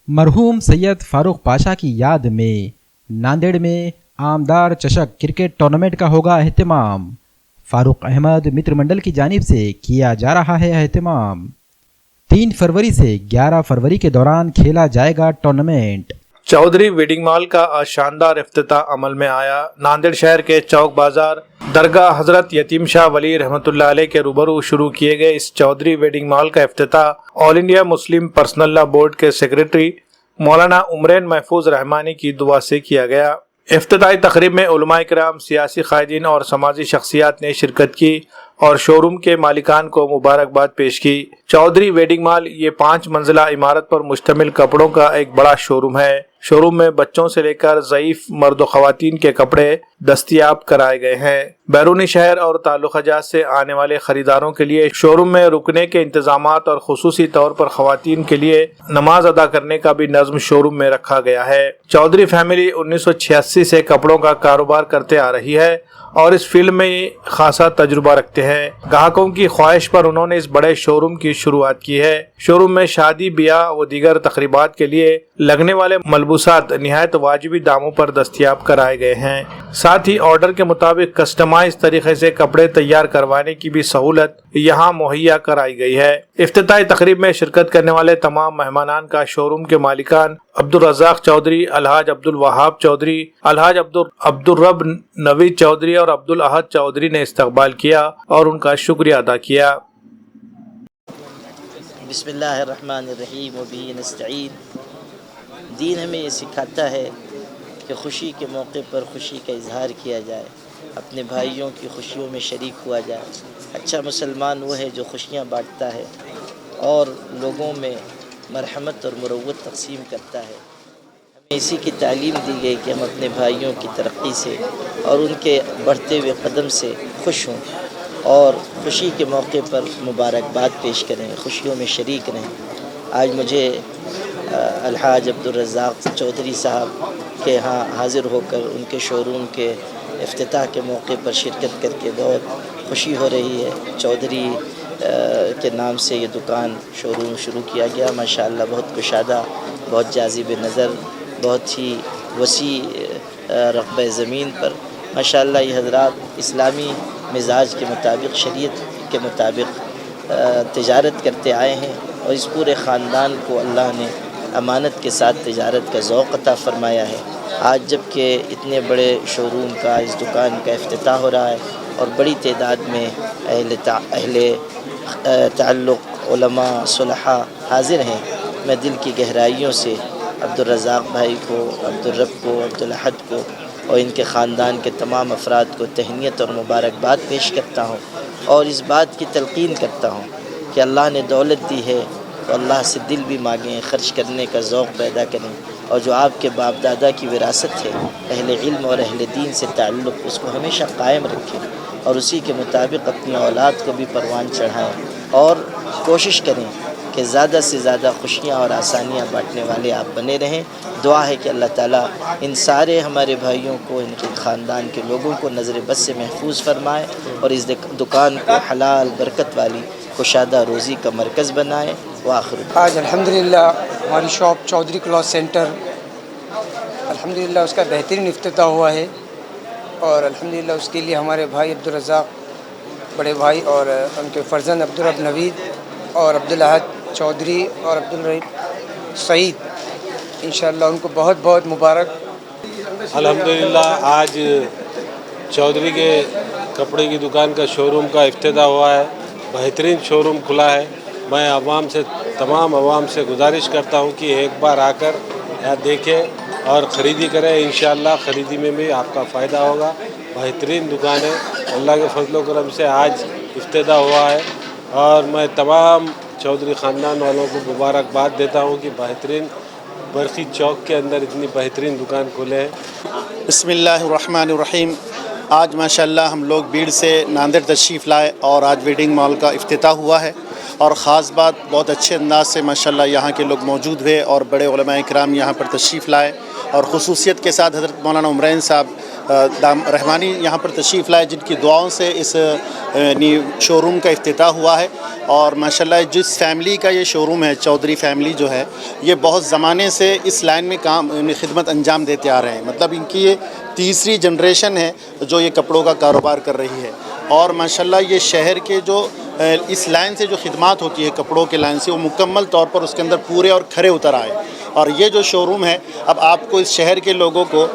مرحوم سید فاروق پاشا کی یاد میں ناندیڑ میں آمدار چشک کرکٹ ٹورنامنٹ کا ہوگا اہتمام۔ فاروق احمد متر منڈل کی جانب سے کیا جا رہا ہے اہتمام۔ 3 فروری سے 11 فروری کے دوران کھیلا جائے گا ٹورنامنٹ۔ چودھری ویڈنگ مال کا آج شاندار افتتاح عمل میں آیا۔ ناندیڑ شہر کے چوک بازار درگاہ حضرت یتیم شاہ ولی رحمۃ اللہ علیہ کے روبرو شروع کیے گئے اس چودھری ویڈنگ مال کا افتتاح آل انڈیا مسلم پرسنل لا بورڈ کے سیکریٹری مولانا عمرین محفوظ رحمانی کی دعا سے کیا گیا۔ افتتاحی تقریب میں علماء کرام، سیاسی قائدین اور سماجی شخصیات نے شرکت کی اور شو روم کے مالکان کو مبارکباد پیش کی۔ چودھری ویڈنگ مال یہ 5 منزلہ عمارت پر مشتمل کپڑوں کا ایک بڑا شو روم ہے۔ شو روم میں بچوں سے لے کر ضعیف مرد و خواتین کے کپڑے دستیاب کرائے گئے ہیں۔ بیرونی شہر اور تعلقہ جات سے آنے والے خریداروں کے لیے شو روم میں رکنے کے انتظامات اور خصوصی طور پر خواتین کے لیے نماز ادا کرنے کا بھی نظم شو روم میں رکھا گیا ہے۔ چودھری فیملی 1986 سے کپڑوں کا کاروبار کرتے آ رہی ہے اور اس فیلڈ میں خاصا تجربہ رکھتے ہیں۔ گاہکوں کی خواہش پر انہوں نے اس بڑے شو روم کی شروعات کی ہے۔ شو روم میں شادی، بیاہ و دیگر تقریبات کے لیے لگنے والے ملبوسات نہایت واجبی داموں پر دستیاب کرائے گئے ہیں۔ ساتھ ہی آرڈر کے مطابق کسٹمائز طریقے سے کپڑے تیار کروانے کی بھی سہولت یہاں مہیا کرائی گئی ہے۔ افتتاحی تقریب میں شرکت کرنے والے تمام مہمانان کا شو روم کے مالکان عبدالرزاق چودھری، الحاج عبدالوہاب چودھری، الحاج عبدالرب نوید چودھری اور عبدالاحد چودھری نے استقبال کیا اور ان کا شکریہ ادا کیا۔ بسم اللہ الرحمن الرحیم وبہ نستعین۔ دین ہمیں یہ سکھاتا ہے کہ خوشی کے موقع پر خوشی کا اظہار کیا جائے، اپنے بھائیوں کی خوشیوں میں شریک ہوا جائے۔ اچھا مسلمان وہ ہے جو خوشیاں بانٹتا ہے اور لوگوں میں مرحمت اور مروت تقسیم کرتا ہے۔ ہمیں اسی کی تعلیم دی گئی کہ ہم اپنے بھائیوں کی ترقی سے اور ان کے بڑھتے ہوئے قدم سے خوش ہوں اور خوشی کے موقع پر مبارکباد پیش کریں، خوشیوں میں شریک رہیں۔ آج مجھے الحاج عبدالرزاق چودھری صاحب کے ہاں حاضر ہو کر ان کے شو روم کے افتتاح کے موقع پر شرکت کر کے بہت خوشی ہو رہی ہے۔ چودھری کے نام سے یہ دکان شو روم شروع کیا گیا، ماشاءاللہ بہت کشادہ، بہت جاذب نظر، بہت ہی وسیع رقبہ زمین پر ماشاءاللہ یہ حضرات اسلامی مزاج کے مطابق، شریعت کے مطابق تجارت کرتے آئے ہیں اور اس پورے خاندان کو اللہ نے امانت کے ساتھ تجارت کا ذوق عطا فرمایا ہے۔ آج جب کہ اتنے بڑے شو روم کا، اس دکان کا افتتاح ہو رہا ہے اور بڑی تعداد میں اہل تعلق، علماء، صلحاء حاضر ہیں، میں دل کی گہرائیوں سے عبدالرزاق بھائی کو، عبدالرب کو، عبدالاحد کو اور ان کے خاندان کے تمام افراد کو تہنیت اور مبارکباد پیش کرتا ہوں اور اس بات کی تلقین کرتا ہوں کہ اللہ نے دولت دی ہے تو اللہ سے دل بھی مانگیں، خرچ کرنے کا ذوق پیدا کریں اور جو آپ کے باپ دادا کی وراثت ہے اہل علم اور اہل دین سے تعلق، اس کو ہمیشہ قائم رکھیں اور اسی کے مطابق اپنی اولاد کو بھی پروان چڑھائیں اور کوشش کریں کہ زیادہ سے زیادہ خوشیاں اور آسانیاں بانٹنے والے آپ بنے رہیں۔ دعا ہے کہ اللہ تعالیٰ ان سارے ہمارے بھائیوں کو، ان کے خاندان کے لوگوں کو نظر بد سے محفوظ فرمائے اور اس دکان کو حلال برکت والی کشادہ روزی کا مرکز بنائے۔ وآخر آج الحمدللہ ہماری شاپ چودھری کلاتھ سینٹر الحمدللہ اس کا بہترین افتتاح ہوا ہے اور الحمدللہ اس کے لیے ہمارے بھائی عبدالرزاق بڑے بھائی اور ان کے فرزند عبدالرب نوید اور عبدالاحد چودھری اور عبدالرحیم سعید، انشاءاللہ ان کو بہت بہت مبارک۔ الحمدللہ آج چودھری کے کپڑے کی دکان کا شو روم کا افتتاح ہوا ہے، بہترین شو روم کھلا ہے۔ میں تمام عوام سے گزارش کرتا ہوں کہ ایک بار آ کر یہاں دیکھیں اور خریدی کریں، انشاءاللہ خریدی میں بھی آپ کا فائدہ ہوگا۔ بہترین دکان ہے، اللہ کے فضل و کرم سے آج افتتاح ہوا ہے اور میں تمام چودھری خاندان والوں کو مبارکباد دیتا ہوں کہ بہترین برقی چوک کے اندر اتنی بہترین دکان کھلے ہیں۔ بسم اللہ الرحمن الرحیم۔ آج ماشاءاللہ ہم لوگ بیڑ سے ناندیڑ تشریف لائے اور آج ویڈنگ مال کا افتتاح ہوا ہے اور خاص بات بہت اچھے انداز سے ماشاءاللہ یہاں کے لوگ موجود ہوئے اور بڑے علماء کرام یہاں پر تشریف لائے اور خصوصیت کے ساتھ حضرت مولانا عمرین صاحب رحمانی یہاں پر تشریف لائے، جن کی دعاؤں سے اس شو روم کا افتتاح ہوا ہے. اور ماشاءاللہ جس فیملی کا یہ شو روم ہے، چودھری فیملی جو ہے، یہ بہت زمانے سے اس لائن میں خدمت انجام دیتے آ رہے ہیں. مطلب ان کی یہ تیسری جنریشن ہے جو یہ کپڑوں کا کاروبار کر رہی ہے. اور ماشاءاللہ یہ شہر کے جو اس لائن سے جو خدمات ہوتی ہے کپڑوں کے لائن سے، وہ مکمل طور پر اس کے اندر پورے اور کھرے اتر آئے. اور یہ جو شو روم ہے، اب آپ کو اس شہر کے لوگوں کو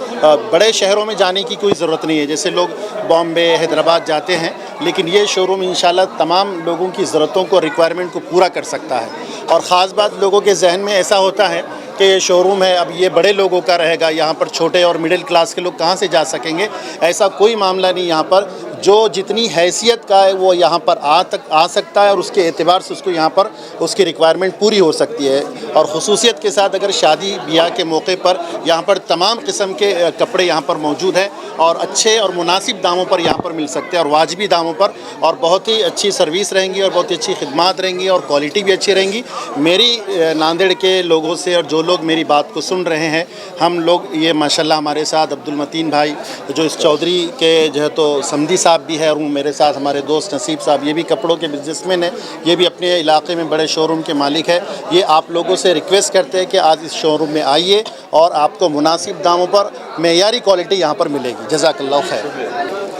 بڑے شہروں میں جانے کی کوئی ضرورت نہیں ہے. جیسے لوگ بامبے، حیدرآباد جاتے ہیں، لیکن یہ شو روم انشاءاللہ تمام لوگوں کی ضرورتوں کو، ریکوائرمنٹ کو پورا کر سکتا ہے. اور خاص بات، لوگوں کے ذہن میں ایسا ہوتا ہے کہ یہ شو روم ہے اب یہ بڑے لوگوں کا رہے گا، یہاں پر چھوٹے اور مڈل کلاس کے لوگ کہاں سے جا سکیں گے. ایسا کوئی معاملہ نہیں. یہاں پر جو جتنی حیثیت کا ہے وہ یہاں پر آ سکتا ہے، اور اس کے اعتبار سے اس کو یہاں پر اس کی ریکوائرمنٹ پوری ہو سکتی ہے. اور خصوصیت کے ساتھ اگر شادی بیاہ کے موقع پر یہاں پر تمام قسم کے کپڑے یہاں پر موجود ہیں، اور اچھے اور مناسب داموں پر یہاں پر مل سکتے ہیں، اور واجبی داموں پر. اور بہت ہی اچھی سروس رہیں گی، اور بہت ہی اچھی خدمات رہیں گی، اور کوالٹی بھی اچھی رہیں گی. میری ناندیڑ کے لوگوں سے، اور جو لوگ میری بات کو سن رہے ہیں، ہم لوگ یہ ماشاءاللہ ہمارے ساتھ عبدالمتین بھائی جو اس چودھری کے جو ہے تو سمدھی صاحب بھی ہے، اور میرے ساتھ ہمارے دوست نصیب صاحب، یہ بھی کپڑوں کے بزنس مین ہیں، یہ بھی اپنے علاقے میں بڑے شو روم کے مالک ہے. یہ آپ لوگوں سے ریکویسٹ کرتے ہیں کہ آج اس شو روم میں آئیے، اور آپ کو مناسب داموں پر معیاری کوالٹی یہاں پر ملے گی. جزاک اللہ خیر.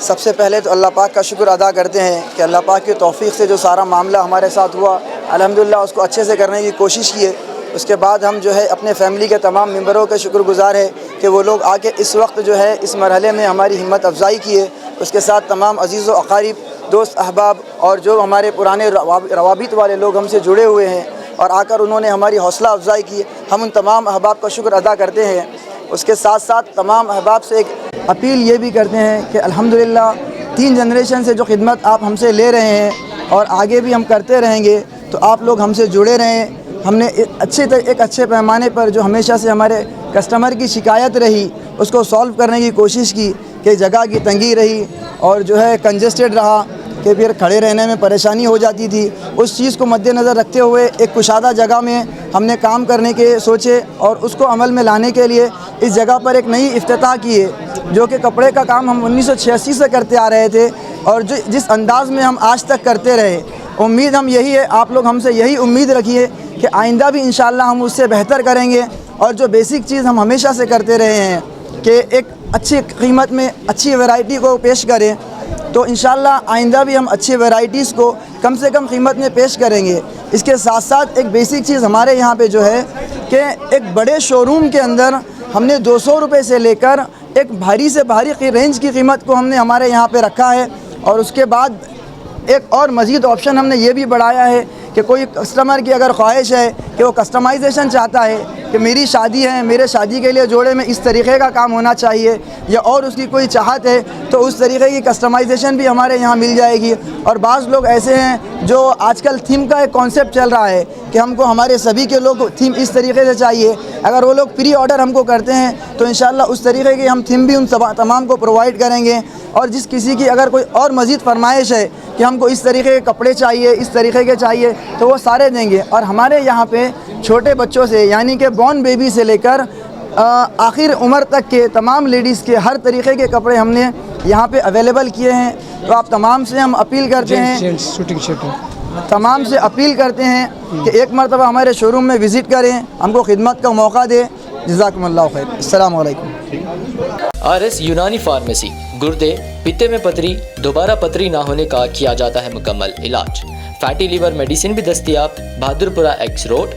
سب سے پہلے تو اللہ پاک کا شکر ادا کرتے ہیں کہ اللہ پاک کی توفیق سے جو سارا معاملہ ہمارے ساتھ ہوا، الحمدللہ اس کو اچھے سے کرنے کی کوشش کی ہے. اس کے بعد ہم جو ہے اپنے فیملی کے تمام ممبروں کے شکر گزار ہیں کہ وہ لوگ آ کے اس وقت جو ہے اس مرحلے میں ہماری ہمت افزائی کی ہے. اس کے ساتھ تمام عزیز و اقارب، دوست احباب، اور جو ہمارے پرانے روابط والے لوگ ہم سے جڑے ہوئے ہیں اور آ کر انہوں نے ہماری حوصلہ افزائی کی، ہم ان تمام احباب کا شکر ادا کرتے ہیں. اس کے ساتھ ساتھ تمام احباب سے ایک اپیل یہ بھی کرتے ہیں کہ الحمدللہ 3 جنریشن سے جو خدمت آپ ہم سے لے رہے ہیں اور آگے بھی ہم کرتے رہیں گے، تو آپ لوگ ہم سے جڑے رہیں. ہم نے ایک اچھے پیمانے پر جو ہمیشہ سے ہمارے کسٹمر کی شکایت رہی، اس کو سولو کرنے کی کوشش کی کہ جگہ کی تنگی رہی اور جو ہے کنجسٹڈ رہا کہ پھر کھڑے رہنے میں پریشانی ہو جاتی تھی. اس چیز کو مد نظر رکھتے ہوئے ایک کشادہ جگہ میں ہم نے کام کرنے کے سوچے، اور اس کو عمل میں لانے کے لیے اس جگہ پر ایک نئی افتتاح کی ہے، جو کہ کپڑے کا کام ہم 1986 سے کرتے آ رہے تھے، اور جس انداز میں ہم آج تک کرتے رہے. امید ہم یہی ہے، آپ لوگ ہم سے یہی امید رکھیے کہ آئندہ بھی انشاءاللہ ہم اس سے بہتر کریں گے. اور جو بیسک چیز ہم ہمیشہ سے کرتے رہے ہیں کہ ایک اچھی قیمت میں اچھی ویرائٹی کو پیش کریں، تو انشاءاللہ آئندہ بھی ہم اچھی ویرائٹیز کو کم سے کم قیمت میں پیش کریں گے. اس کے ساتھ ساتھ ایک بیسک چیز ہمارے یہاں پہ جو ہے کہ ایک بڑے شو روم کے اندر ہم نے 200 روپے سے لے کر ایک بھاری سے بھاری رینج کی قیمت کو ہم نے ہمارے یہاں پہ رکھا ہے. اور اس کے بعد ایک اور مزید آپشن ہم نے یہ بھی بڑھایا ہے کہ کوئی کسٹمر کی اگر خواہش ہے کہ وہ کسٹمائزیشن چاہتا ہے کہ میری شادی ہے، میرے شادی کے لیے جوڑے میں اس طریقے کا کام ہونا چاہیے، یا اور اس کی کوئی چاہت ہے، تو اس طریقے کی کسٹمائزیشن بھی ہمارے یہاں مل جائے گی. اور بعض لوگ ایسے ہیں جو آج کل تھیم کا ایک کانسیپٹ چل رہا ہے کہ ہم کو ہمارے سبھی کے لوگ تھیم اس طریقے سے چاہیے. اگر وہ لوگ پری آرڈر ہم کو کرتے ہیں تو انشاءاللہ اس طریقے کی ہم تھیم بھی ان تمام کو پرووائڈ کریں گے. اور جس کسی کی اگر کوئی اور مزید فرمائش ہے کہ ہم کو اس طریقے کے کپڑے چاہیے، اس طریقے کے چاہیے، تو وہ سارے دیں گے. اور ہمارے یہاں پہ چھوٹے بچوں سے، یعنی کہ بورن بیبی سے لے کر آخر عمر تک کے تمام لیڈیز کے ہر طریقے کے کپڑے ہم نے یہاں پہ اویلیبل کیے ہیں. تو آپ تمام سے ہم اپیل کرتے ہیں، تمام سے اپیل کرتے ہیں کہ ایک مرتبہ ہمارے شو روم میں وزٹ کریں، ہم کو خدمت کا موقع دیں. جزاکم اللہ خیر. السلام علیکم. RS یونانی فارمیسی گردے، پتے میں پتری، دوبارہ پتری نہ ہونے کا کیا جاتا ہے مکمل علاج. فیٹی لیور میڈیسن بھی دستیاب. Bahadurpura x road.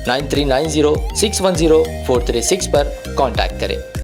9390610436 پر کانٹیکٹ کریں.